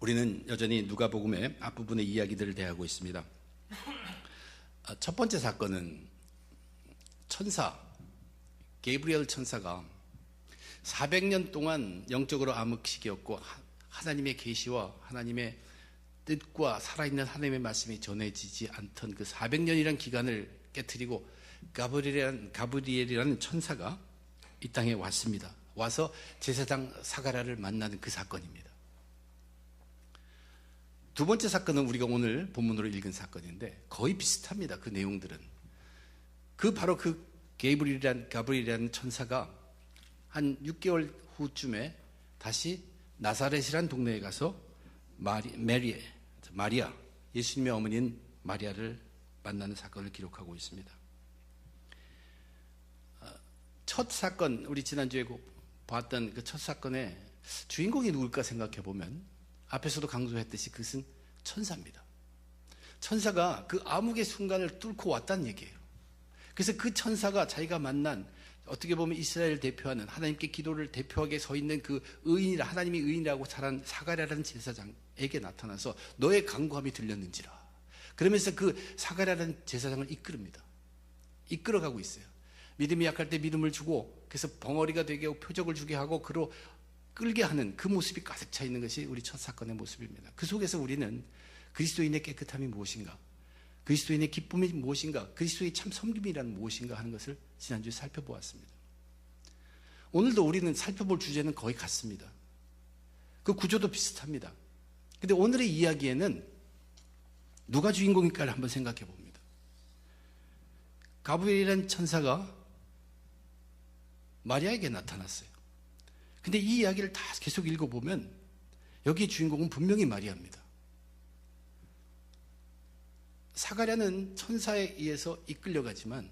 우리는 여전히 누가복음의 앞부분의 이야기들을 대하고 있습니다. 첫 번째 사건은 천사 게브리엘 천사가 400년 동안 영적으로 암흑시기였고 하나님의 계시와 하나님의 뜻과 살아있는 하나님의 말씀이 전해지지 않던 그 400년이라는 기간을 깨트리고 가브리엘이라는 천사가 이 땅에 왔습니다. 와서 제사장 사가랴를 만나는 그 사건입니다. 두 번째 사건은 우리가 오늘 본문으로 읽은 사건인데 거의 비슷합니다. 그 내용들은. 바로 그 가브리엘이라는 천사가 한 6개월 후쯤에 다시 나사렛이라는 동네에 가서 마리아, 예수님의 어머니인 마리아를 만나는 사건을 기록하고 있습니다. 첫 사건, 우리 지난주에 봤던 그 첫 사건의 주인공이 누굴까 생각해 보면 앞에서도 강조했듯이 그것은 천사입니다. 천사가 그 암흑의 순간을 뚫고 왔다는 얘기예요. 그래서 그 천사가 자기가 만난 어떻게 보면 이스라엘을 대표하는 하나님께 기도를 대표하게 서 있는 그 의인이라 하나님이 의인이라고 자란 사가랴라는 제사장에게 나타나서 너의 간구함이 들렸는지라 그러면서 그 사가랴라는 제사장을 이끌어갑니다. 이끌어가고 있어요. 믿음이 약할 때 믿음을 주고 그래서 벙어리가 되게 하고 표적을 주게 하고 그로 끌게 하는 그 모습이 가득 차 있는 것이 우리 첫 사건의 모습입니다. 그 속에서 우리는 그리스도인의 깨끗함이 무엇인가, 그리스도인의 기쁨이 무엇인가, 그리스도의 참 섬김이란 무엇인가 하는 것을 지난주에 살펴보았습니다. 오늘도 우리는 살펴볼 주제는 거의 같습니다. 그 구조도 비슷합니다. 그런데 오늘의 이야기에는 누가 주인공일까를 한번 생각해 봅니다. 가브리엘이라는 천사가 마리아에게 나타났어요. 근데 이 이야기를 다 계속 읽어보면 여기 주인공은 분명히 마리아입니다. 사가랴는 천사에 의해서 이끌려가지만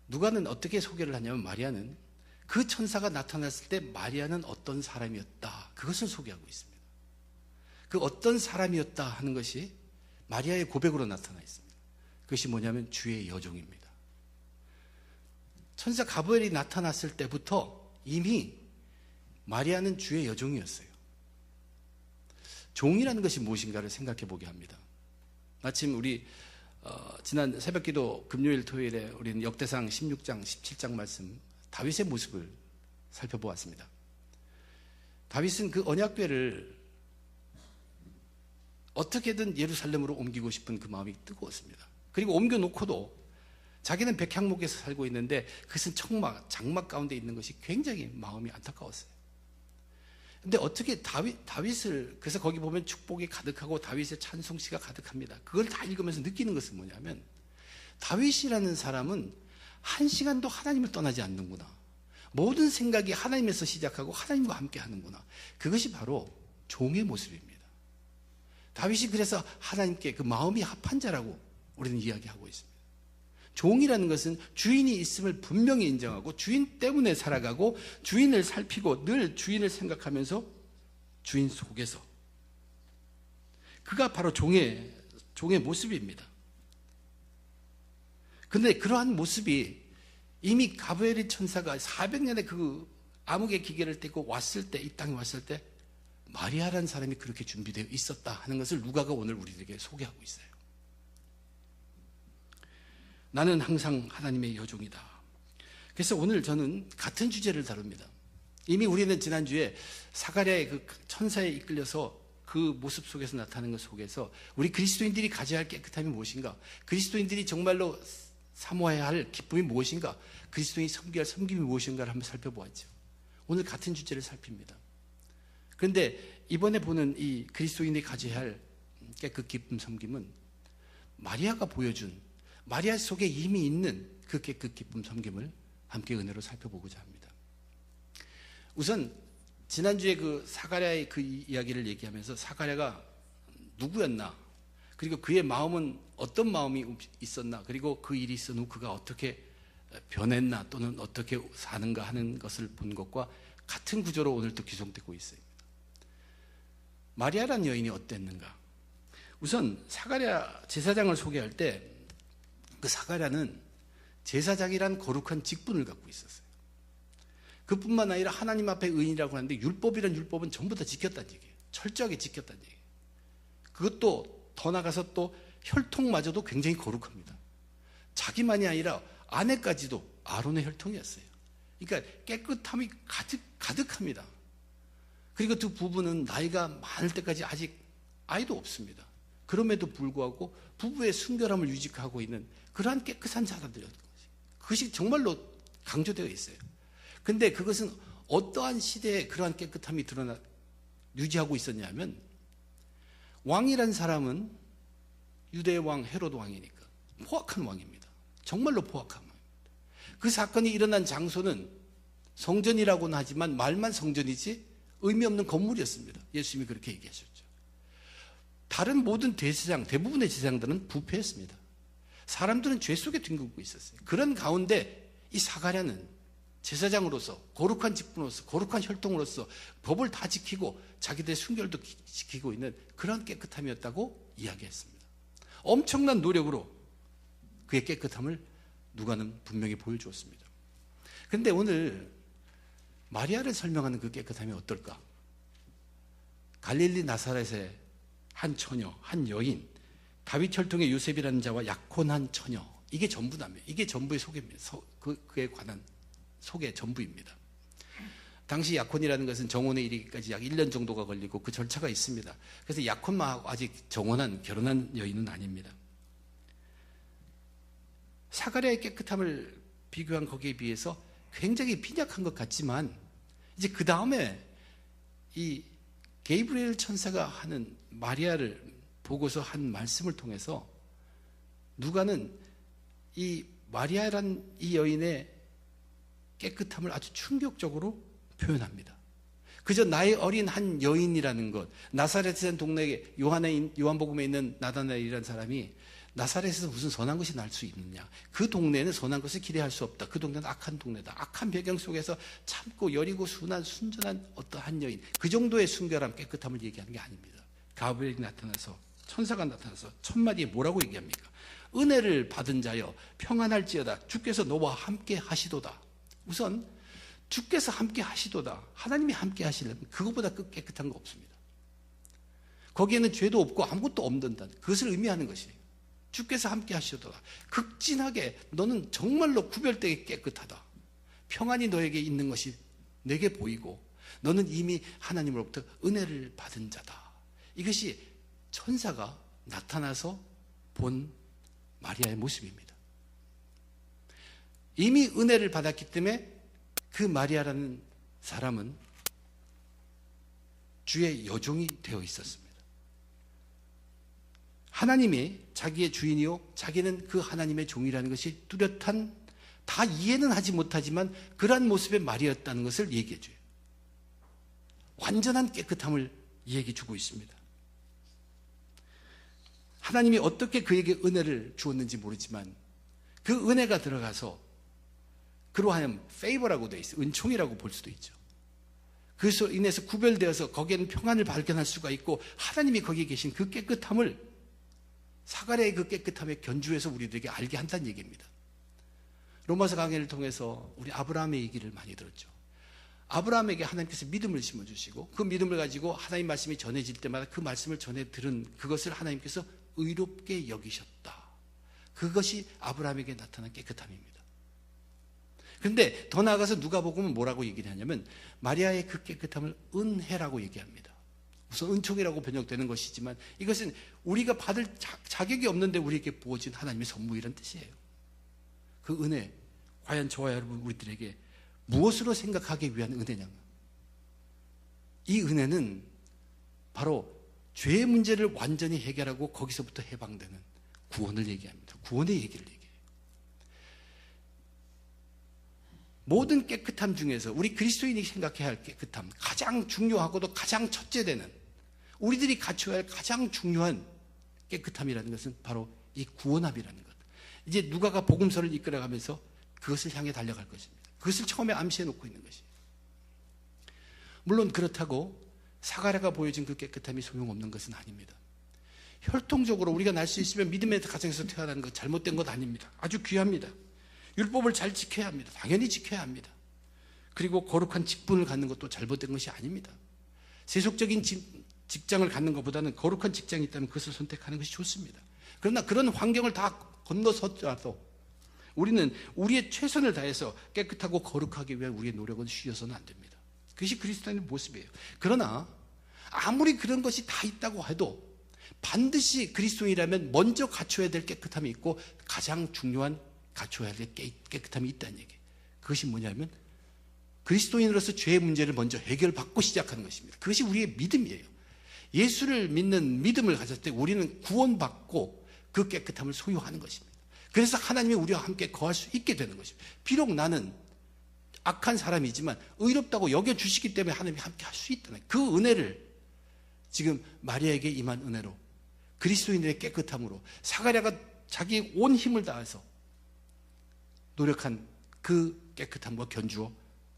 누가는 어떻게 소개를 하냐면 마리아는 그 천사가 나타났을 때 마리아는 어떤 사람이었다, 그것을 소개하고 있습니다. 그 어떤 사람이었다 하는 것이 마리아의 고백으로 나타나 있습니다. 그것이 뭐냐면 주의 여종입니다. 천사 가브리엘이 나타났을 때부터 이미 마리아는 주의 여종이었어요. 종이라는 것이 무엇인가를 생각해 보게 합니다. 마침 우리 지난 새벽기도 금요일 토요일에 우리는 역대상 16장 17장 말씀 다윗의 모습을 살펴보았습니다. 다윗은 그 언약궤를 어떻게든 예루살렘으로 옮기고 싶은 그 마음이 뜨거웠습니다. 그리고 옮겨놓고도 자기는 백향목에서 살고 있는데 그것은 장막 가운데 있는 것이 굉장히 마음이 안타까웠어요. 근데 어떻게 다윗을, 그래서 거기 보면 축복이 가득하고 다윗의 찬송시가 가득합니다. 그걸 다 읽으면서 느끼는 것은 뭐냐면 다윗이라는 사람은 한 시간도 하나님을 떠나지 않는구나. 모든 생각이 하나님에서 시작하고 하나님과 함께 하는구나. 그것이 바로 종의 모습입니다. 다윗이 그래서 하나님께 그 마음이 합한 자라고 우리는 이야기하고 있습니다. 종이라는 것은 주인이 있음을 분명히 인정하고 주인 때문에 살아가고 주인을 살피고 늘 주인을 생각하면서 주인 속에서, 그가 바로 종의 모습입니다. 그런데 그러한 모습이 이미 가브리엘 천사가 400년의 그 암흑의 기계를 떼고 왔을 때, 이 땅에 왔을 때 마리아라는 사람이 그렇게 준비되어 있었다 하는 것을 누가가 오늘 우리에게 소개하고 있어요. 나는 항상 하나님의 여종이다. 그래서 오늘 저는 같은 주제를 다룹니다. 이미 우리는 지난주에 사가랴의 그 천사에 이끌려서 그 모습 속에서 나타나는 것 속에서 우리 그리스도인들이 가져야 할 깨끗함이 무엇인가, 그리스도인들이 정말로 사모해야 할 기쁨이 무엇인가, 그리스도인이 섬겨야 할 섬김이 무엇인가를 한번 살펴보았죠. 오늘 같은 주제를 살핍니다. 그런데 이번에 보는 이 그리스도인이 가져야 할 깨끗 기쁨 섬김은 마리아가 보여준, 마리아 속에 이미 있는 그 깨끗 기쁨 섬김을 함께 은혜로 살펴보고자 합니다. 우선 지난주에 그 사가랴의 그 이야기를 얘기하면서 사가랴가 누구였나, 그리고 그의 마음은 어떤 마음이 있었나, 그리고 그 일이 있은 후 그가 어떻게 변했나 또는 어떻게 사는가 하는 것을 본 것과 같은 구조로 오늘도 기록되고 있어요. 마리아라는 여인이 어땠는가. 우선 사가랴 제사장을 소개할 때 그 사가랴는 제사장이란 거룩한 직분을 갖고 있었어요. 그뿐만 아니라 하나님 앞에 의인이라고 하는데 율법이란 율법은 전부 다 지켰다는 얘기예요. 철저하게 지켰다는 얘기예요. 그것도 더 나가서 또 혈통마저도 굉장히 거룩합니다. 자기만이 아니라 아내까지도 아론의 혈통이었어요. 그러니까 깨끗함이 가득합니다. 그리고 두 부부는 나이가 많을 때까지 아직 아이도 없습니다. 그럼에도 불구하고 부부의 순결함을 유지하고 있는 그러한 깨끗한 사람들이었던 것이. 그것이 정말로 강조되어 있어요. 근데 그것은 어떠한 시대에 그러한 깨끗함이 유지하고 있었냐면, 왕이란 사람은 유대의 왕 헤롯 왕이니까 포악한 왕입니다. 정말로 포악한 왕입니다. 그 사건이 일어난 장소는 성전이라고는 하지만 말만 성전이지 의미 없는 건물이었습니다. 예수님이 그렇게 얘기하셨죠. 다른 모든 대부분의 제사장들은 부패했습니다. 사람들은 죄 속에 뒹굴고 있었어요. 그런 가운데 이 사가랴는 제사장으로서, 거룩한 직분으로서, 거룩한 혈통으로서 법을 다 지키고 자기들의 순결도 지키고 있는 그런 깨끗함이었다고 이야기했습니다. 엄청난 노력으로 그의 깨끗함을 누가는 분명히 보여주었습니다. 그런데 오늘 마리아를 설명하는 그 깨끗함이 어떨까? 갈릴리 나사렛의 한 처녀, 한 여인, 다윗 혈통의 요셉이라는 자와 약혼한 처녀, 이게 전부다며. 이게 전부의 소개입니다. 그에 관한 소개 전부입니다. 당시 약혼이라는 것은 정혼에 이르기까지 약 1년 정도가 걸리고 그 절차가 있습니다. 그래서 약혼만 하고 아직 결혼한 여인은 아닙니다. 사가랴의 깨끗함을 비교한 거기에 비해서 굉장히 빈약한 것 같지만, 이제 그 다음에 이 게이브리엘 천사가 하는 마리아를 보고서 한 말씀을 통해서 누가는 이 마리아란 이 여인의 깨끗함을 아주 충격적으로 표현합니다. 그저 나이 어린 한 여인이라는 것, 나사렛이라는 동네에 요한복음에 있는 나다나엘이라는 사람이 나사렛에서 무슨 선한 것이 날 수 있느냐, 그 동네에는 선한 것을 기대할 수 없다, 그 동네는 악한 동네다, 악한 배경 속에서 참고 여리고 순한 순전한 어떠한 여인, 그 정도의 순결함, 깨끗함을 얘기하는 게 아닙니다. 가브리엘이 나타나서, 천사가 나타나서 첫 마디에 뭐라고 얘기합니까? 은혜를 받은 자여 평안할지어다, 주께서 너와 함께 하시도다. 우선 주께서 함께 하시도다, 하나님이 함께 하시려면 그것보다 깨끗한 거 없습니다. 거기에는 죄도 없고 아무것도 없는다, 그것을 의미하는 것이에요. 주께서 함께 하시도다, 극진하게 너는 정말로 구별되게 깨끗하다, 평안이 너에게 있는 것이 내게 보이고 너는 이미 하나님으로부터 은혜를 받은 자다. 이것이 천사가 나타나서 본 마리아의 모습입니다. 이미 은혜를 받았기 때문에 그 마리아라는 사람은 주의 여종이 되어 있었습니다. 하나님이 자기의 주인이요, 자기는 그 하나님의 종이라는 것이 뚜렷한, 다 이해는 하지 못하지만 그러한 모습의 말이었다는 것을 얘기해 줘요. 완전한 깨끗함을 얘기해 주고 있습니다. 하나님이 어떻게 그에게 은혜를 주었는지 모르지만 그 은혜가 들어가서 그로 하여금 페이버라고 되어 있어요. 은총이라고 볼 수도 있죠. 그래서 인해서 구별되어서 거기에는 평안을 발견할 수가 있고, 하나님이 거기에 계신 그 깨끗함을, 사가랴의 그 깨끗함에 견주해서 우리들에게 알게 한다는 얘기입니다. 로마서 강해를 통해서 우리 아브라함의 얘기를 많이 들었죠. 아브라함에게 하나님께서 믿음을 심어주시고 그 믿음을 가지고 하나님 말씀이 전해질 때마다 그 말씀을 전해 들은 그것을 하나님께서 의롭게 여기셨다. 그것이 아브라함에게 나타난 깨끗함입니다. 그런데 더 나아가서 누가복음은 뭐라고 얘기를 하냐면 마리아의 그 깨끗함을 은혜라고 얘기합니다. 우선 은총이라고 번역되는 것이지만 이것은 우리가 받을 자격이 없는데 우리에게 부어진 하나님의 선물이란 뜻이에요. 그 은혜, 과연 저와 여러분 우리들에게 무엇으로 생각하기 위한 은혜냐? 이 은혜는 바로 죄의 문제를 완전히 해결하고 거기서부터 해방되는 구원을 얘기합니다. 구원의 얘기를 얘기해요. 모든 깨끗함 중에서 우리 그리스도인이 생각해야 할 깨끗함, 가장 중요하고도 가장 첫째 되는, 우리들이 갖춰야 할 가장 중요한 깨끗함이라는 것은 바로 이 구원함이라는 것. 이제 누가가 복음서를 이끌어가면서 그것을 향해 달려갈 것입니다. 그것을 처음에 암시해 놓고 있는 것이에요. 물론 그렇다고 사가랴가 보여준 그 깨끗함이 소용없는 것은 아닙니다. 혈통적으로 우리가 날 수 있으면 믿음의 가정에서 태어나는 것 잘못된 것 아닙니다. 아주 귀합니다. 율법을 잘 지켜야 합니다. 당연히 지켜야 합니다. 그리고 거룩한 직분을 갖는 것도 잘못된 것이 아닙니다. 세속적인 직장을 갖는 것보다는 거룩한 직장이 있다면 그것을 선택하는 것이 좋습니다. 그러나 그런 환경을 다 건너서라도 우리는 우리의 최선을 다해서 깨끗하고 거룩하기 위한 우리의 노력은 쉬어서는 안 됩니다. 그것이 그리스도인의 모습이에요. 그러나 아무리 그런 것이 다 있다고 해도 반드시 그리스도인이라면 먼저 갖춰야 될 깨끗함이 있고 가장 중요한 갖춰야 될 깨끗함이 있다는 얘기예요. 그것이 뭐냐면 그리스도인으로서 죄의 문제를 먼저 해결받고 시작하는 것입니다. 그것이 우리의 믿음이에요. 예수를 믿는 믿음을 가졌을 때 우리는 구원받고 그 깨끗함을 소유하는 것입니다. 그래서 하나님이 우리와 함께 거할 수 있게 되는 것입니다. 비록 나는 악한 사람이지만 의롭다고 여겨주시기 때문에 하나님이 함께 할 수 있다는 그 은혜를 지금 마리아에게 임한 은혜로 그리스도인의 깨끗함으로 사가랴가 자기 온 힘을 다해서 노력한 그 깨끗함과 견주어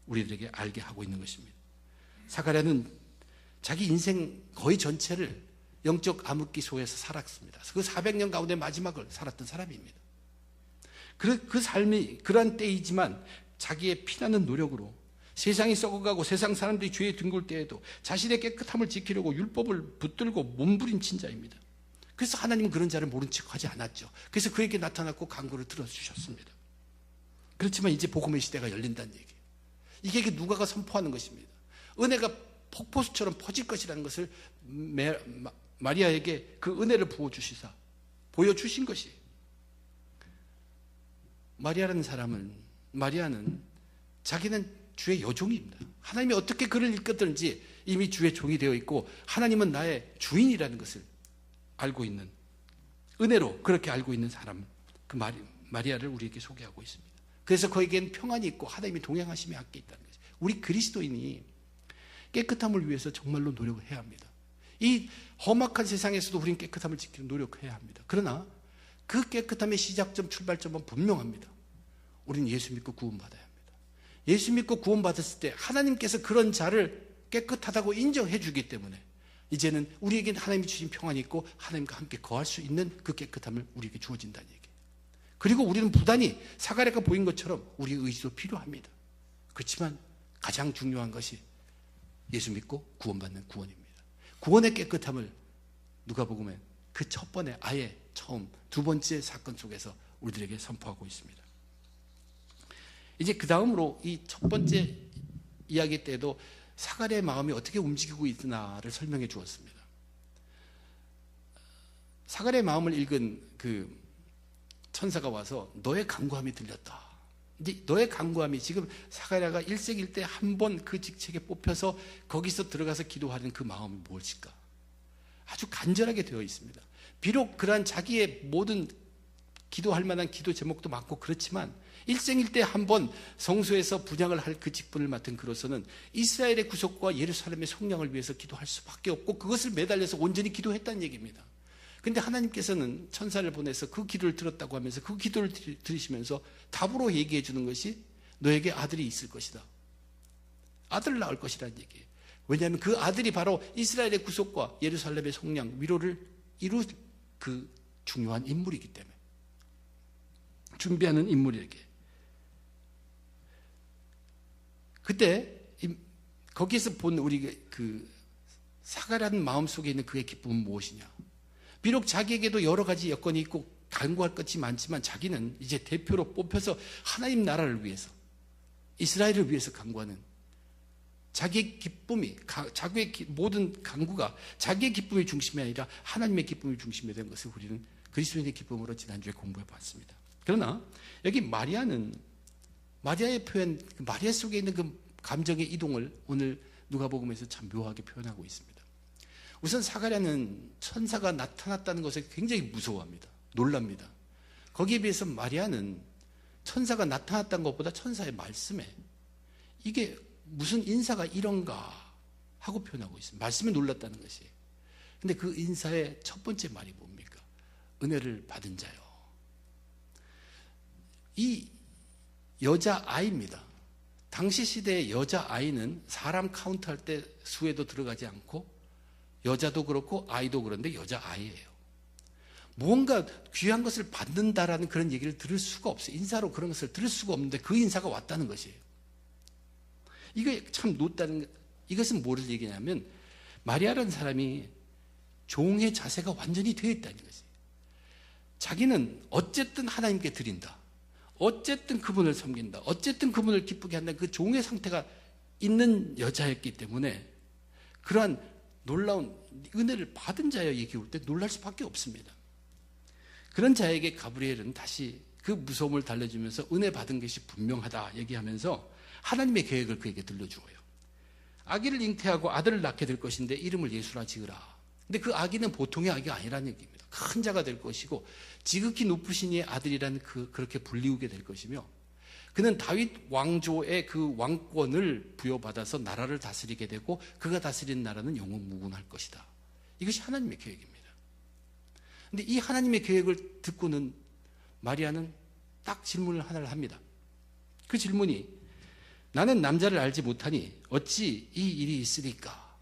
우리들에게 알게 하고 있는 것입니다. 사가랴는 자기 인생 거의 전체를 영적 암흑기 속에서 살았습니다. 그 400년 가운데 마지막을 살았던 사람입니다. 그 삶이 그러한 때이지만 자기의 피나는 노력으로 세상이 썩어가고 세상 사람들이 죄에 뒹굴 때에도 자신의 깨끗함을 지키려고 율법을 붙들고 몸부림친 자입니다. 그래서 하나님은 그런 자를 모른 척하지 않았죠. 그래서 그에게 나타났고 간구를 들어주셨습니다. 그렇지만 이제 복음의 시대가 열린다는 얘기예요. 이게 누가가 선포하는 것입니다. 은혜가 폭포수처럼 퍼질 것이라는 것을 마리아에게 그 은혜를 부어주시사 보여주신 것이 마리아는 자기는 주의 여종입니다. 하나님이 어떻게 그를 이끌었든지 이미 주의 종이 되어 있고 하나님은 나의 주인이라는 것을 알고 있는 은혜로 그렇게 알고 있는 사람 그 마리아를 우리에게 소개하고 있습니다. 그래서 그에게는 평안이 있고 하나님이 동행하심이 함께 있다는 것이죠. 우리 그리스도인이 깨끗함을 위해서 정말로 노력을 해야 합니다. 이 험악한 세상에서도 우리는 깨끗함을 지키는 노력해야 합니다. 그러나 그 깨끗함의 시작점, 출발점은 분명합니다. 우리는 예수 믿고 구원받아야 합니다. 예수 믿고 구원받았을 때 하나님께서 그런 자를 깨끗하다고 인정해 주기 때문에 이제는 우리에게 하나님이 주신 평안이 있고 하나님과 함께 거할 수 있는 그 깨끗함을 우리에게 주어진다는 얘기예요. 그리고 우리는 부단히 사가랴가 보인 것처럼 우리의 의지도 필요합니다. 그렇지만 가장 중요한 것이 예수 믿고 구원받는 구원입니다. 구원의 깨끗함을 누가복음에 그 첫 번에 아예 처음 두 번째 사건 속에서 우리들에게 선포하고 있습니다. 이제 그 다음으로 이 첫 번째 이야기 때도 사가랴의 마음이 어떻게 움직이고 있나를 설명해 주었습니다. 사가랴의 마음을 읽은 그 천사가 와서 너의 간구함이 들렸다. 이제 너의 간구함이 지금 사가랴가 일생일 때 한 번 그 직책에 뽑혀서 거기서 들어가서 기도하는 그 마음이 무엇일까? 아주 간절하게 되어 있습니다. 비록 그러한 자기의 모든 기도할 만한 기도 제목도 많고 그렇지만 일생일 때 한 번 성소에서 분향을 할 그 직분을 맡은 그로서는 이스라엘의 구속과 예루살렘의 성량을 위해서 기도할 수밖에 없고 그것을 매달려서 온전히 기도했다는 얘기입니다. 그런데 하나님께서는 천사를 보내서 그 기도를 들었다고 하면서 그 기도를 들으시면서 답으로 얘기해 주는 것이 너에게 아들이 있을 것이다. 아들을 낳을 것이라는 얘기예요. 왜냐하면 그 아들이 바로 이스라엘의 구속과 예루살렘의 성량, 위로를 이룰 그 중요한 인물이기 때문에 준비하는 인물에게 그때 거기에서 본 우리 그 사가랴는 마음속에 있는 그의 기쁨은 무엇이냐? 비록 자기에게도 여러 가지 여건이 있고 간구할 것이 많지만 자기는 이제 대표로 뽑혀서 하나님 나라를 위해서 이스라엘을 위해서 간구하는 자기의 기쁨이 자기의 모든 간구가 자기의 기쁨의 중심이 아니라 하나님의 기쁨의 중심이 된 것을 우리는 그리스도인의 기쁨으로 지난주에 공부해 봤습니다. 그러나 여기 마리아의 표현, 마리아 속에 있는 그 감정의 이동을 오늘 누가복음에서 참 묘하게 표현하고 있습니다. 우선 사가랴는 천사가 나타났다는 것에 굉장히 무서워합니다. 놀랍니다. 거기에 비해서 마리아는 천사가 나타났다는 것보다 천사의 말씀에 이게 무슨 인사가 이런가 하고 표현하고 있습니다. 말씀에 놀랐다는 것이. 근데 그 인사의 첫 번째 말이 뭡니까? 은혜를 받은 자요. 이 여자아이입니다. 당시 시대의 여자아이는 사람 카운트할 때 수에도 들어가지 않고 여자도 그렇고 아이도 그런데 여자아이예요. 무언가 귀한 것을 받는다라는 그런 얘기를 들을 수가 없어요. 인사로 그런 것을 들을 수가 없는데 그 인사가 왔다는 것이에요. 이거 참 놓다는 이것은 뭐를 얘기냐면 마리아라는 사람이 종의 자세가 완전히 되어 있다는 것이. 자기는 어쨌든 하나님께 드린다. 어쨌든 그분을 섬긴다. 어쨌든 그분을 기쁘게 한다. 그 종의 상태가 있는 여자였기 때문에 그러한 놀라운 은혜를 받은 자여 얘기할 때 놀랄 수밖에 없습니다. 그런 자에게 가브리엘은 다시 그 무서움을 달래주면서 은혜 받은 것이 분명하다 얘기하면서 하나님의 계획을 그에게 들려주어요. 아기를 잉태하고 아들을 낳게 될 것인데 이름을 예수라 지으라. 근데 그 아기는 보통의 아기가 아니라는 얘기입니다. 큰 자가 될 것이고 지극히 높으신 이의 아들이라는 그렇게 불리우게 될 것이며 그는 다윗 왕조의 그 왕권을 부여받아서 나라를 다스리게 되고 그가 다스리는 나라는 영원 무궁할 것이다. 이것이 하나님의 계획입니다. 근데 이 하나님의 계획을 듣고는 마리아는 딱 질문을 하나를 합니다. 그 질문이 나는 남자를 알지 못하니 어찌 이 일이 있으리까?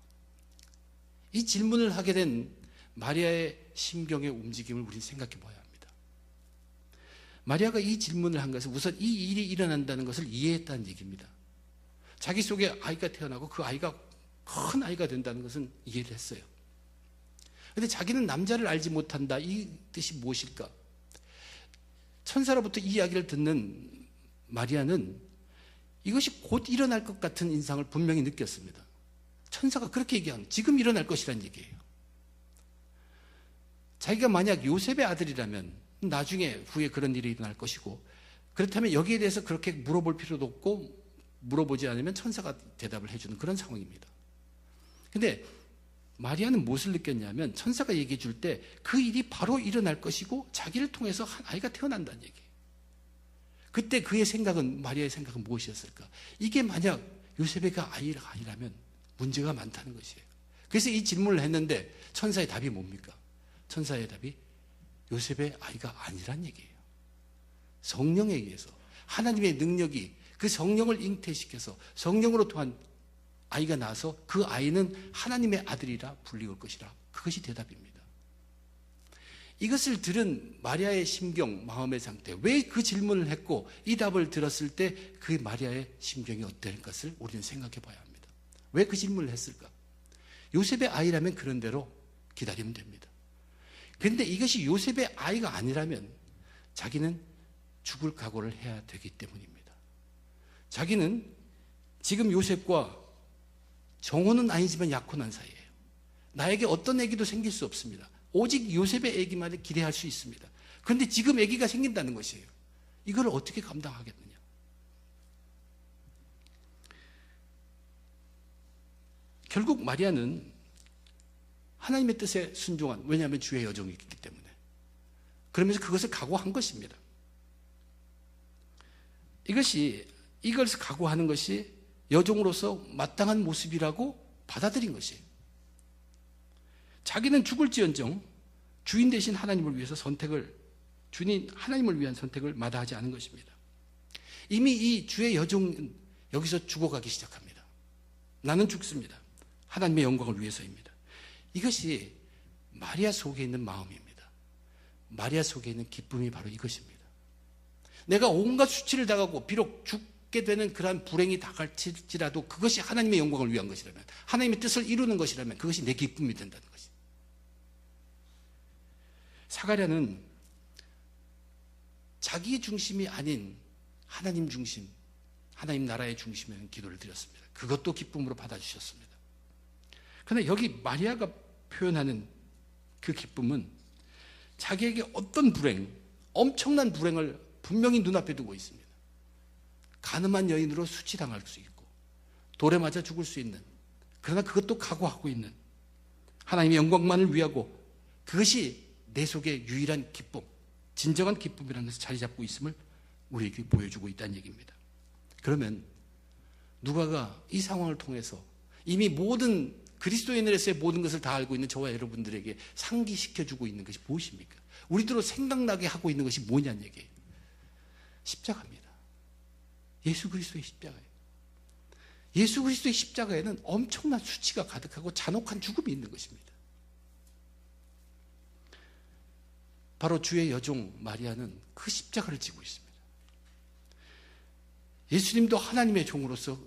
이 질문을 하게 된 마리아의 심경의 움직임을 우리는 생각해 봐야 합니다. 마리아가 이 질문을 한 것은 우선 이 일이 일어난다는 것을 이해했다는 얘기입니다. 자기 속에 아이가 태어나고 그 아이가 큰 아이가 된다는 것은 이해를 했어요. 그런데 자기는 남자를 알지 못한다. 이 뜻이 무엇일까? 천사로부터 이 이야기를 듣는 마리아는 이것이 곧 일어날 것 같은 인상을 분명히 느꼈습니다. 천사가 그렇게 얘기하는 지금 일어날 것이라는 얘기예요. 자기가 만약 요셉의 아들이라면 나중에 후에 그런 일이 일어날 것이고 그렇다면 여기에 대해서 그렇게 물어볼 필요도 없고 물어보지 않으면 천사가 대답을 해주는 그런 상황입니다. 근데 마리아는 무엇을 느꼈냐면 천사가 얘기해 줄 때 그 일이 바로 일어날 것이고 자기를 통해서 한 아이가 태어난다는 얘기예요. 그때 그의 생각은 마리아의 생각은 무엇이었을까? 이게 만약 요셉의 아이가 아니라면 문제가 많다는 것이에요. 그래서 이 질문을 했는데 천사의 답이 뭡니까? 천사의 답이 요셉의 아이가 아니란 얘기예요. 성령에 의해서 하나님의 능력이 그 성령을 잉태시켜서 성령으로 통한 아이가 나서 그 아이는 하나님의 아들이라 불리울 것이라. 그것이 대답입니다. 이것을 들은 마리아의 심경, 마음의 상태, 왜 그 질문을 했고 이 답을 들었을 때 그 마리아의 심경이 어떨 것을 우리는 생각해 봐야 합니다. 왜 그 질문을 했을까? 요셉의 아이라면 그런 대로 기다리면 됩니다. 그런데 이것이 요셉의 아이가 아니라면 자기는 죽을 각오를 해야 되기 때문입니다. 자기는 지금 요셉과 정혼은 아니지만 약혼한 사이예요. 나에게 어떤 아기도 생길 수 없습니다. 오직 요셉의 아기만을 기대할 수 있습니다. 그런데 지금 아기가 생긴다는 것이에요. 이걸 어떻게 감당하겠느냐? 결국 마리아는 하나님의 뜻에 순종한, 왜냐하면 주의 여종이 있기 때문에 그러면서 그것을 각오한 것입니다. 이것을 각오하는 것이 여종으로서 마땅한 모습이라고 받아들인 것이에요. 자기는 죽을지언정 주인 대신 하나님을 위해서 주인 하나님을 위한 선택을 마다하지 않은 것입니다. 이미 이 주의 여종은 여기서 죽어가기 시작합니다. 나는 죽습니다. 하나님의 영광을 위해서입니다. 이것이 마리아 속에 있는 마음입니다. 마리아 속에 있는 기쁨이 바로 이것입니다. 내가 온갖 수치를 당하고 비록 죽게 되는 그러한 불행이 다갈지라도 그것이 하나님의 영광을 위한 것이라면, 하나님의 뜻을 이루는 것이라면 그것이 내 기쁨이 된다는 것이. 사가랴는 자기 중심이 아닌 하나님 중심, 하나님 나라의 중심에 기도를 드렸습니다. 그것도 기쁨으로 받아주셨습니다. 그런데 여기 마리아가 표현하는 그 기쁨은 자기에게 어떤 불행, 엄청난 불행을 분명히 눈앞에 두고 있습니다. 가늠한 여인으로 수치당할 수 있고 돌에 맞아 죽을 수 있는, 그러나 그것도 각오하고 있는 하나님의 영광만을 위하고 그것이 내 속의 유일한 기쁨, 진정한 기쁨이라는 것을 자리 잡고 있음을 우리에게 보여주고 있다는 얘기입니다. 그러면 누가가 이 상황을 통해서 이미 모든 그리스도인으로서의 모든 것을 다 알고 있는 저와 여러분들에게 상기시켜주고 있는 것이 무엇입니까? 우리들로 생각나게 하고 있는 것이 뭐냐는 얘기예요. 십자가입니다. 예수 그리스도의 십자가예요. 예수 그리스도의 십자가에는 엄청난 수치가 가득하고 잔혹한 죽음이 있는 것입니다. 바로 주의 여종 마리아는 그 십자가를 지고 있습니다. 예수님도 하나님의 종으로서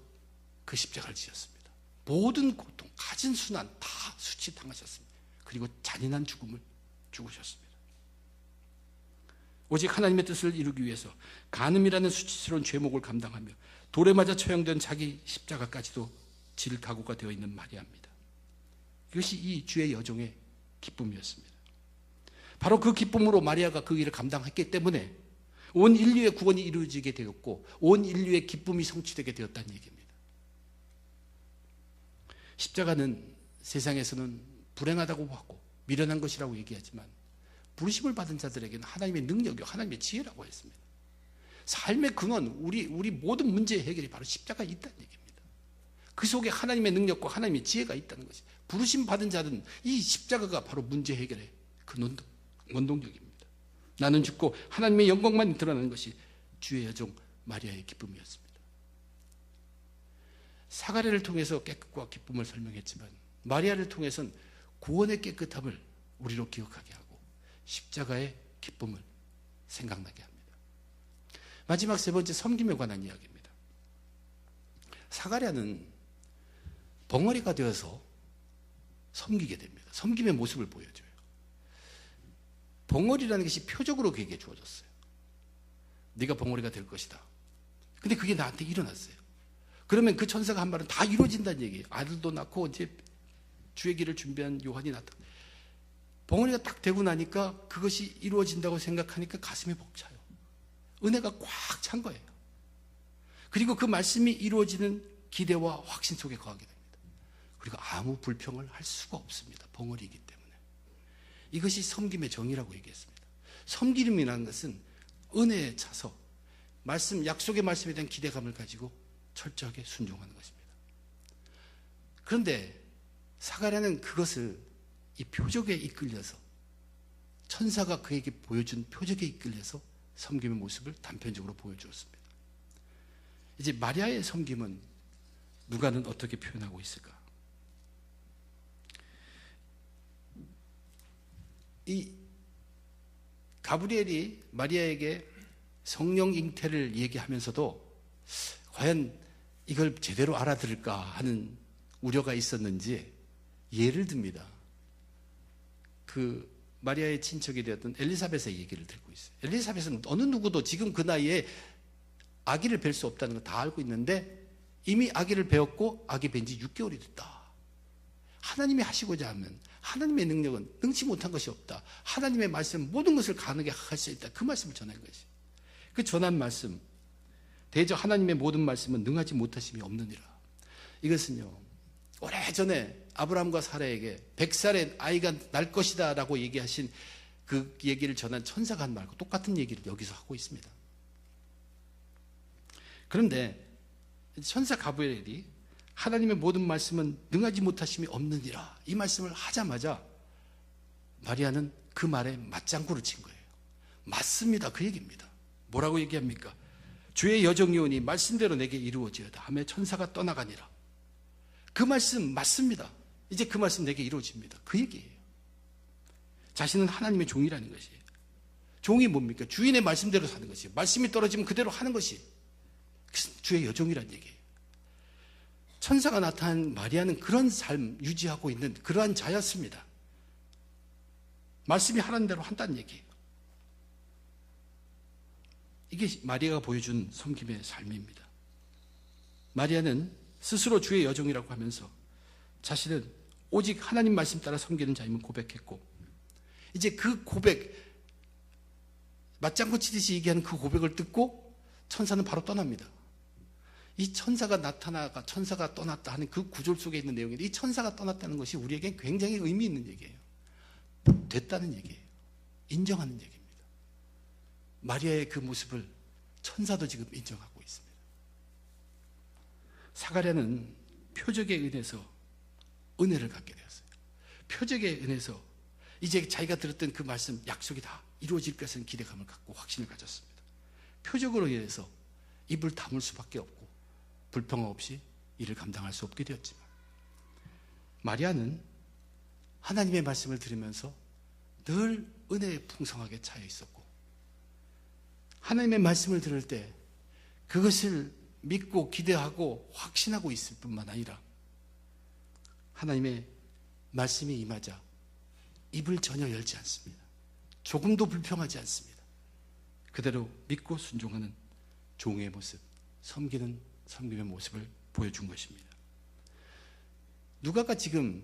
그 십자가를 지었습니다. 모든 고통, 가진 순환 다 수치당하셨습니다. 그리고 잔인한 죽음을 죽으셨습니다. 오직 하나님의 뜻을 이루기 위해서 간음이라는 수치스러운 죄목을 감당하며 돌에 맞아 처형된 자기 십자가까지도 질 각오가 되어 있는 마리아입니다. 이것이 이 주의 여정의 기쁨이었습니다. 바로 그 기쁨으로 마리아가 그 일을 감당했기 때문에 온 인류의 구원이 이루어지게 되었고 온 인류의 기쁨이 성취되게 되었다는 얘기입니다. 십자가는 세상에서는 불행하다고 하고 미련한 것이라고 얘기하지만 부르심을 받은 자들에게는 하나님의 능력이요 하나님의 지혜라고 했습니다. 삶의 근원, 우리 모든 문제의 해결이 바로 십자가에 있다는 얘기입니다. 그 속에 하나님의 능력과 하나님의 지혜가 있다는 것이, 부르심 받은 자는 이 십자가가 바로 문제 해결의 그 원동력입니다. 나는 죽고 하나님의 영광만 드러나는 것이 주의 여종 마리아의 기쁨이었습니다. 사가랴를 통해서 깨끗과 기쁨을 설명했지만 마리아를 통해서는 구원의 깨끗함을 우리로 기억하게 하고 십자가의 기쁨을 생각나게 합니다. 마지막 세 번째, 섬김에 관한 이야기입니다. 사가랴는 벙어리가 되어서 섬기게 됩니다. 섬김의 모습을 보여줘요. 벙어리라는 것이 표적으로 그에게 주어졌어요. 네가 벙어리가 될 것이다. 근데 그게 나한테 일어났어요. 그러면 그 천사가 한 말은 다 이루어진다는 얘기예요. 아들도 낳고 이제 주의 길을 준비한 요한이 나타. 벙어리가 딱 되고 나니까 그것이 이루어진다고 생각하니까 가슴이 벅차요. 은혜가 꽉 찬 거예요. 그리고 그 말씀이 이루어지는 기대와 확신 속에 거하게 됩니다. 그리고 아무 불평을 할 수가 없습니다. 벙어리이기 때문에. 이것이 섬김의 정의라고 얘기했습니다. 섬김이라는 것은 은혜에 차서 말씀, 약속의 말씀에 대한 기대감을 가지고 철저하게 순종하는 것입니다. 그런데 사가랴는 그것을 이 표적에 이끌려서, 천사가 그에게 보여준 표적에 이끌려서 섬김의 모습을 단편적으로 보여주었습니다. 이제 마리아의 섬김은 누가는 어떻게 표현하고 있을까? 이 가브리엘이 마리아에게 성령 잉태를 얘기하면서도 과연 이걸 제대로 알아들을까 하는 우려가 있었는지 예를 듭니다. 그 마리아의 친척이 되었던 엘리사벳의 얘기를 들고 있어요. 엘리사벳은 어느 누구도 지금 그 나이에 아기를 뵐 수 없다는 걸 다 알고 있는데 이미 아기를 배웠고 아기 뵌 지 6개월이 됐다. 하나님이 하시고자 하면 하나님의 능력은 능치 못한 것이 없다. 하나님의 말씀 모든 것을 가능하게 할 수 있다. 그 말씀을 전한 것이. 그 전한 말씀, 대저 하나님의 모든 말씀은 능하지 못하심이 없느니라. 이것은요, 오래전에 아브라함과 사라에게 100살의 아이가 날 것이다 라고 얘기하신 그 얘기를 전한 천사가 한 말과 똑같은 얘기를 여기서 하고 있습니다. 그런데 천사 가브리엘이 하나님의 모든 말씀은 능하지 못하심이 없느니라 이 말씀을 하자마자 마리아는 그 말에 맞장구를 친 거예요. 맞습니다. 그 얘기입니다. 뭐라고 얘기합니까? 주의 여정이오니 말씀대로 내게 이루어지어다 하며 천사가 떠나가니라. 그 말씀 맞습니다. 이제 그 말씀 내게 이루어집니다. 그 얘기예요. 자신은 하나님의 종이라는 것이에요. 종이 뭡니까? 주인의 말씀대로 사는 것이에요. 말씀이 떨어지면 그대로 하는 것이 주의 여종이라는 얘기예요. 천사가 나타난 마리아는 그런 삶 유지하고 있는 그러한 자였습니다. 말씀이 하라는 대로 한다는 얘기예요. 이게 마리아가 보여준 섬김의 삶입니다. 마리아는 스스로 주의 여종이라고 하면서 자신은 오직 하나님 말씀 따라 섬기는 자임을 고백했고, 이제 그 고백, 맞장구 치듯이 얘기하는 그 고백을 듣고 천사는 바로 떠납니다. 이 천사가 나타나가 천사가 떠났다 하는 그 구절 속에 있는 내용인데, 이 천사가 떠났다는 것이 우리에겐 굉장히 의미 있는 얘기예요. 됐다는 얘기예요. 인정하는 얘기입니다. 마리아의 그 모습을 천사도 지금 인정하고 있습니다. 사가랴는 표적에 의해서 은혜를 갖게 되었어요. 표적에 의해서 이제 자기가 들었던 그 말씀, 약속이 다 이루어질 것은 기대감을 갖고 확신을 가졌습니다. 표적으로 인해서 입을 다물 수밖에 없고 불평 없이 이를 감당할 수 없게 되었지만, 마리아는 하나님의 말씀을 들으면서 늘 은혜에 풍성하게 차여 있었고, 하나님의 말씀을 들을 때 그것을 믿고 기대하고 확신하고 있을 뿐만 아니라 하나님의 말씀이 임하자 입을 전혀 열지 않습니다. 조금도 불평하지 않습니다. 그대로 믿고 순종하는 종의 모습, 섬기는 섬김의 모습을 보여준 것입니다. 누가가 지금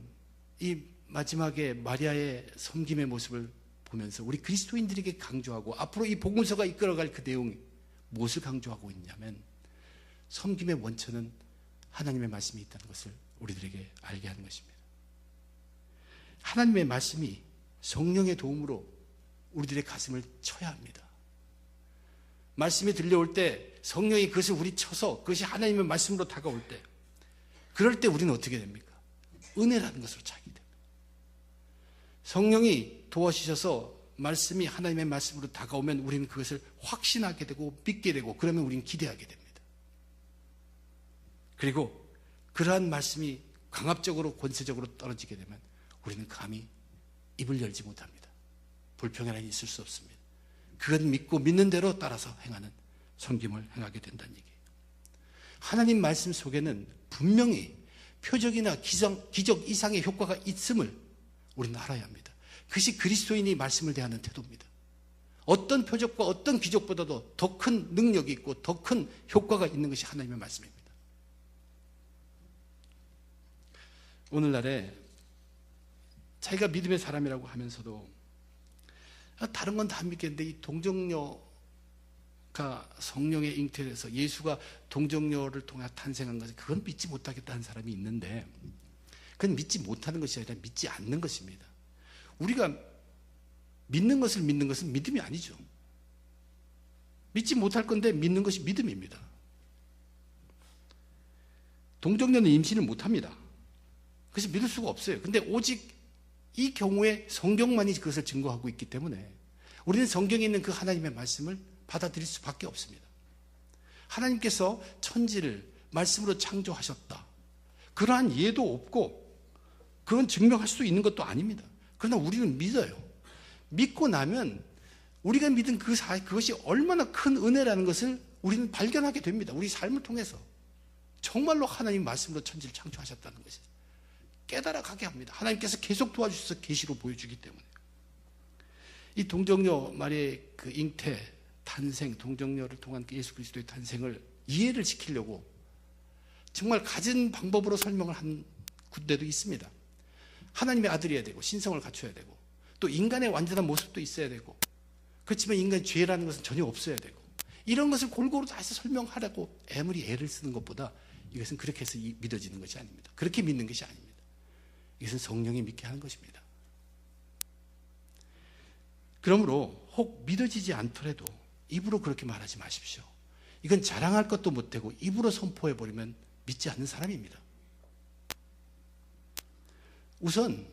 이 마지막에 마리아의 섬김의 모습을 보면서 우리 그리스도인들에게 강조하고 앞으로 이 복음서가 이끌어갈 그 내용이 무엇을 강조하고 있냐면 섬김의 원천은 하나님의 말씀이 있다는 것을 우리들에게 알게 하는 것입니다. 하나님의 말씀이 성령의 도움으로 우리들의 가슴을 쳐야 합니다. 말씀이 들려올 때 성령이 그것을 우리 쳐서 그것이 하나님의 말씀으로 다가올 때 그럴 때 우리는 어떻게 됩니까? 은혜라는 것으로 차게 됩니다. 성령이 도와주셔서 말씀이 하나님의 말씀으로 다가오면 우리는 그것을 확신하게 되고 믿게 되고 그러면 우리는 기대하게 됩니다. 그리고 그러한 말씀이 강압적으로 권세적으로 떨어지게 되면 우리는 감히 입을 열지 못합니다. 불평이라는 있을 수 없습니다. 그건 믿고 믿는 대로 따라서 행하는 섬김을 행하게 된다는 얘기예요. 하나님 말씀 속에는 분명히 표적이나 기적 이상의 효과가 있음을 우리는 알아야 합니다. 그것이 그리스도인이 말씀을 대하는 태도입니다. 어떤 표적과 어떤 기적보다도 더 큰 능력이 있고 더 큰 효과가 있는 것이 하나님의 말씀입니다. 오늘날에 자기가 믿음의 사람이라고 하면서도 다른 건 다 믿겠는데 이 동정녀가 성령의 잉태돼서 예수가 동정녀를 통해 탄생한 것을 그건 믿지 못하겠다는 사람이 있는데 그건 믿지 못하는 것이 아니라 믿지 않는 것입니다. 우리가 믿는 것은 믿음이 아니죠. 믿지 못할 건데 믿는 것이 믿음입니다. 동정녀는 임신을 못합니다. 그래서 믿을 수가 없어요. 근데 오직 이 경우에 성경만이 그것을 증거하고 있기 때문에 우리는 성경에 있는 그 하나님의 말씀을 받아들일 수밖에 없습니다. 하나님께서 천지를 말씀으로 창조하셨다. 그러한 이해도 없고 그건 증명할 수 있는 것도 아닙니다. 그러나 우리는 믿어요. 믿고 나면 우리가 믿은 그것이 얼마나 큰 은혜라는 것을 우리는 발견하게 됩니다. 우리 삶을 통해서 정말로 하나님 말씀으로 천지를 창조하셨다는 것이 깨달아가게 합니다. 하나님께서 계속 도와주셔서 계시로 보여주기 때문에 이 동정녀 마리아의 그 잉태, 탄생, 동정녀를 통한 예수 그리스도의 탄생을 이해를 시키려고 정말 가진 방법으로 설명을 한 군데도 있습니다. 하나님의 아들이어야 되고 신성을 갖춰야 되고 또 인간의 완전한 모습도 있어야 되고 그렇지만 인간의 죄라는 것은 전혀 없어야 되고 이런 것을 골고루 다 해서 설명하려고 애물이 애를 쓰는 것보다 이것은 그렇게 해서 믿어지는 것이 아닙니다. 그렇게 믿는 것이 아닙니다. 이것은 성령이 믿게 하는 것입니다. 그러므로 혹 믿어지지 않더라도 입으로 그렇게 말하지 마십시오. 이건 자랑할 것도 못되고 입으로 선포해버리면 믿지 않는 사람입니다. 우선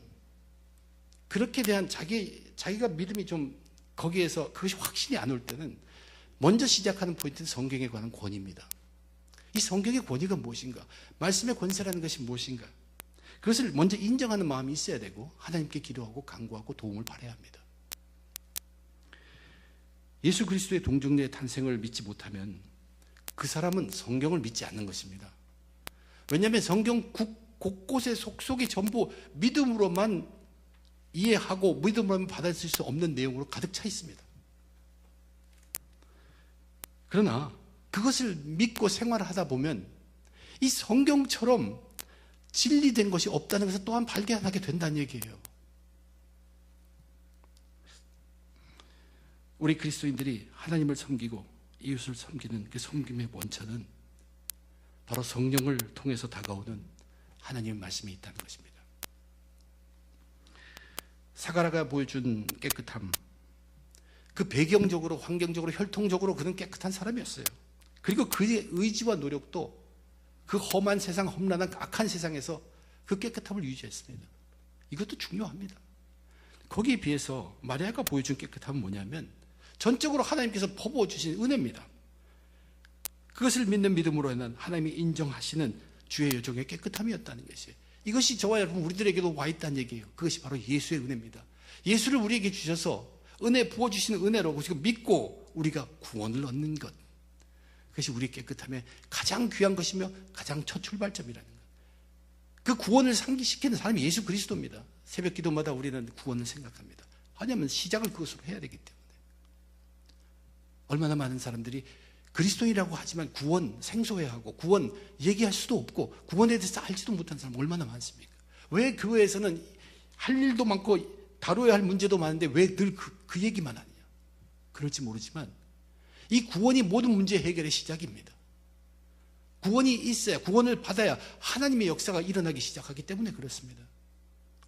그렇게 대한 자기가 믿음이 좀 거기에서 그것이 확신이 안 올 때는 먼저 시작하는 포인트는 성경에 관한 권위입니다. 이 성경의 권위가 무엇인가? 말씀의 권세라는 것이 무엇인가? 그것을 먼저 인정하는 마음이 있어야 되고 하나님께 기도하고 간구하고 도움을 바라야 합니다. 예수 그리스도의 동정녀의 탄생을 믿지 못하면 그 사람은 성경을 믿지 않는 것입니다. 왜냐하면 성경 곳곳에 속속이 전부 믿음으로만 이해하고 믿음으로만 받아들일 수 없는 내용으로 가득 차 있습니다. 그러나 그것을 믿고 생활을 하다 보면 이 성경처럼 진리된 것이 없다는 것을 또한 발견하게 된다는 얘기예요. 우리 그리스도인들이 하나님을 섬기고 이웃을 섬기는 그 섬김의 원천은 바로 성령을 통해서 다가오는 하나님의 말씀이 있다는 것입니다. 사가랴가 보여준 깨끗함, 그 배경적으로 환경적으로 혈통적으로 그는 깨끗한 사람이었어요. 그리고 그의 의지와 노력도 그 험한 세상, 험난한 악한 세상에서 그 깨끗함을 유지했습니다. 이것도 중요합니다. 거기에 비해서 마리아가 보여준 깨끗함은 뭐냐면 전적으로 하나님께서 퍼부어 주신 은혜입니다. 그것을 믿는 믿음으로 인한 하나님이 인정하시는 주의 여종의 깨끗함이었다는 것이에요. 이것이 저와 여러분 우리들에게도 와 있다는 얘기예요. 그것이 바로 예수의 은혜입니다. 예수를 우리에게 주셔서 은혜 부어주시는 은혜로 지금 믿고 우리가 구원을 얻는 것, 그것이 우리 깨끗함의 가장 귀한 것이며 가장 첫 출발점이라는 것. 그 구원을 상기시키는 사람이 예수 그리스도입니다. 새벽 기도마다 우리는 구원을 생각합니다. 왜냐하면 시작을 그것으로 해야 되기 때문에. 얼마나 많은 사람들이 그리스도인이라고 하지만 구원 생소해하고 구원 얘기할 수도 없고 구원에 대해서 알지도 못하는 사람 얼마나 많습니까? 왜 교회에서는 할 일도 많고 다뤄야 할 문제도 많은데 왜 늘 그 얘기만 하냐? 그럴지 모르지만 이 구원이 모든 문제 해결의 시작입니다. 구원이 있어야, 구원을 받아야 하나님의 역사가 일어나기 시작하기 때문에 그렇습니다.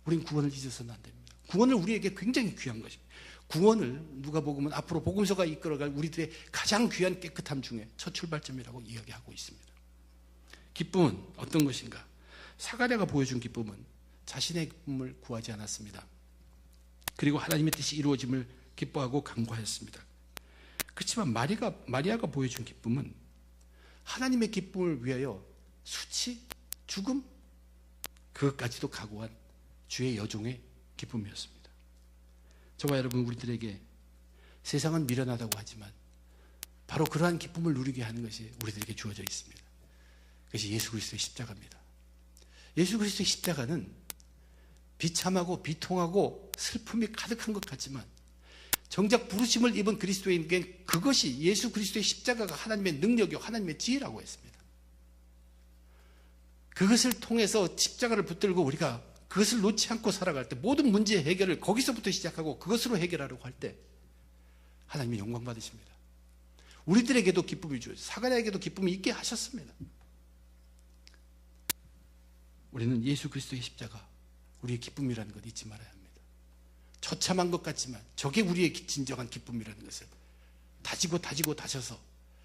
우린 구원을 잊어서는 안 됩니다. 구원을 우리에게 굉장히 귀한 것입니다. 구원을 누가복음은 앞으로 복음서가 이끌어갈 우리들의 가장 귀한 깨끗함 중에 첫 출발점이라고 이야기하고 있습니다. 기쁨은 어떤 것인가? 사가랴가 보여준 기쁨은 자신의 기쁨을 구하지 않았습니다. 그리고 하나님의 뜻이 이루어짐을 기뻐하고 간구하였습니다. 그렇지만 마리아가 보여준 기쁨은 하나님의 기쁨을 위하여 수치, 죽음, 그것까지도 각오한 주의 여종의 기쁨이었습니다. 저와 여러분, 우리들에게 세상은 미련하다고 하지만 바로 그러한 기쁨을 누리게 하는 것이 우리들에게 주어져 있습니다. 그것이 예수 그리스도의 십자가입니다. 예수 그리스도의 십자가는 비참하고 비통하고 슬픔이 가득한 것 같지만 정작 부르심을 입은 그리스도인에게 그것이 예수 그리스도의 십자가가 하나님의 능력이요 하나님의 지혜라고 했습니다. 그것을 통해서 십자가를 붙들고 우리가 그것을 놓지 않고 살아갈 때 모든 문제 해결을 거기서부터 시작하고 그것으로 해결하려고 할 때 하나님이 영광 받으십니다. 우리들에게도 기쁨이 주어요. 사가랴에게도 기쁨이 있게 하셨습니다. 우리는 예수 그리스도의 십자가, 우리의 기쁨이라는 것 잊지 말아야 합니다. 처참한 것 같지만 저게 우리의 진정한 기쁨이라는 것을 다지고 다져서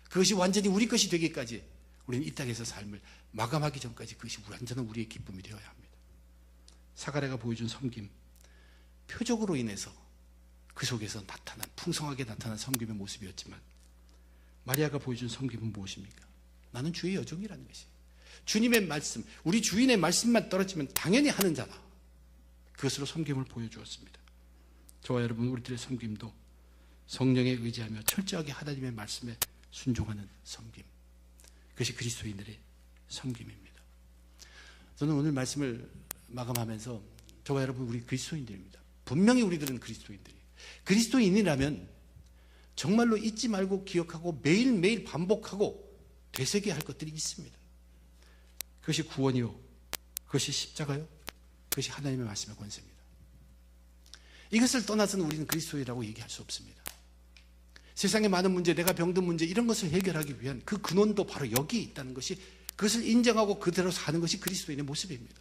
그것이 완전히 우리 것이 되기까지 우리는 이 땅에서 삶을 마감하기 전까지 그것이 완전한 우리의 기쁨이 되어야 합니다. 사가랴가 보여준 섬김, 표적으로 인해서 그 속에서 풍성하게 나타난 섬김의 모습이었지만 마리아가 보여준 섬김은 무엇입니까? 나는 주의 여종이라는 것이, 주님의 말씀, 우리 주인의 말씀만 떨어지면 당연히 하는 자다. 그것으로 섬김을 보여주었습니다. 저와 여러분, 우리들의 섬김도 성령에 의지하며 철저하게 하나님의 말씀에 순종하는 섬김, 그것이 그리스도인들의 섬김입니다. 저는 오늘 말씀을 마감하면서 저와 여러분, 우리 그리스도인들입니다. 분명히 우리들은 그리스도인이라면 정말로 잊지 말고 기억하고 매일매일 반복하고 되새겨야 할 것들이 있습니다. 그것이 구원이요, 그것이 십자가요, 그것이 하나님의 말씀의 권세입니다. 이것을 떠나서는 우리는 그리스도인이라고 얘기할 수 없습니다. 세상의 많은 문제, 내가 병든 문제, 이런 것을 해결하기 위한 그 근원도 바로 여기에 있다는 것이, 그것을 인정하고 그대로 사는 것이 그리스도인의 모습입니다.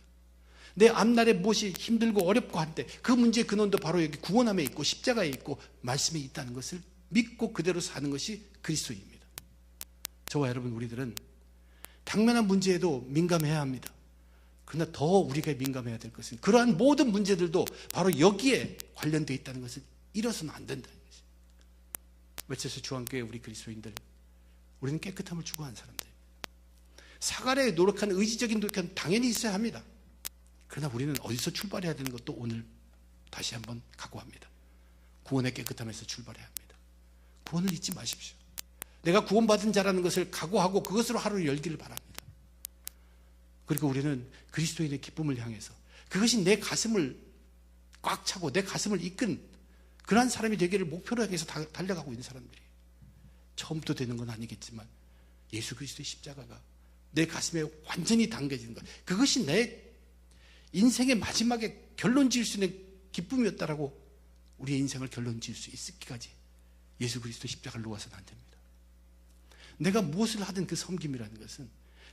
내 앞날에 무엇이 힘들고 어렵고 한데 그 문제의 근원도 바로 여기 구원함에 있고 십자가에 있고 말씀에 있다는 것을 믿고 그대로 사는 것이 그리스도입니다. 저와 여러분, 우리들은 당면한 문제에도 민감해야 합니다. 그러나 더 우리가 민감해야 될 것은 그러한 모든 문제들도 바로 여기에 관련되어 있다는 것을 잃어서는 안 된다는 것이죠. 외쳐서 주한교회 우리 그리스도인들, 우리는 깨끗함을 추구하는 사람들입니다. 사가랴에 노력한 의지적인 노력은 당연히 있어야 합니다. 그러나 우리는 어디서 출발해야 되는 것도 오늘 다시 한번 각오합니다. 구원의 깨끗함에서 출발해야 합니다. 구원을 잊지 마십시오. 내가 구원받은 자라는 것을 각오하고 그것으로 하루를 열기를 바랍니다. 그리고 우리는 그리스도인의 기쁨을 향해서, 그것이 내 가슴을 꽉 차고 내 가슴을 이끈 그러한 사람이 되기를 목표로 향해서 달려가고 있는 사람들이에요. 처음부터 되는 건 아니겠지만 예수 그리스도의 십자가가 내 가슴에 완전히 담겨지는 것, 그것이 내 인생의 마지막에 결론 지을 수 있는 기쁨이었다라고 우리의 인생을 결론 지을 수 있기까지 예수 그리스도의 십자가를 놓아서는 안 됩니다. 내가 무엇을 하든 그 섬김이라는 것은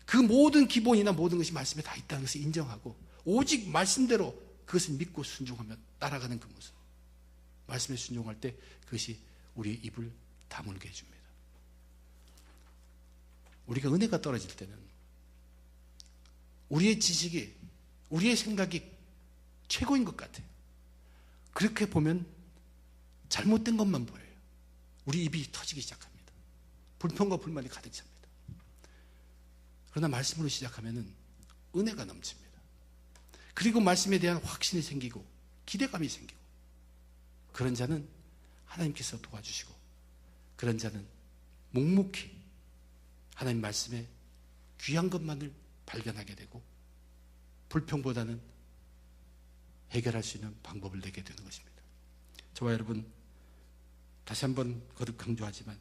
그 모든 기본이나 모든 것이 말씀에 다 있다는 것을 인정하고 오직 말씀대로 그것을 믿고 순종하며 따라가는 그 모습, 말씀에 순종할 때 그것이 우리의 입을 다물게 해줍니다. 우리가 은혜가 떨어질 때는 우리의 지식이, 우리의 생각이 최고인 것 같아요. 그렇게 보면 잘못된 것만 보여요. 우리 입이 터지기 시작합니다. 불평과 불만이 가득 찹니다. 그러나 말씀으로 시작하면 은혜가 넘칩니다. 그리고 말씀에 대한 확신이 생기고 기대감이 생기고, 그런 자는 하나님께서 도와주시고, 그런 자는 묵묵히 하나님 말씀에 귀한 것만을 발견하게 되고 불평보다는 해결할 수 있는 방법을 내게 되는 것입니다. 저와 여러분, 다시 한번 거듭 강조하지만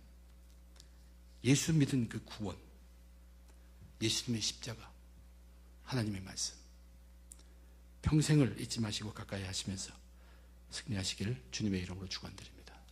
예수 믿은 그 구원, 예수님의 십자가, 하나님의 말씀, 평생을 잊지 마시고 가까이 하시면서 승리하시기를 주님의 이름으로 축원드립니다.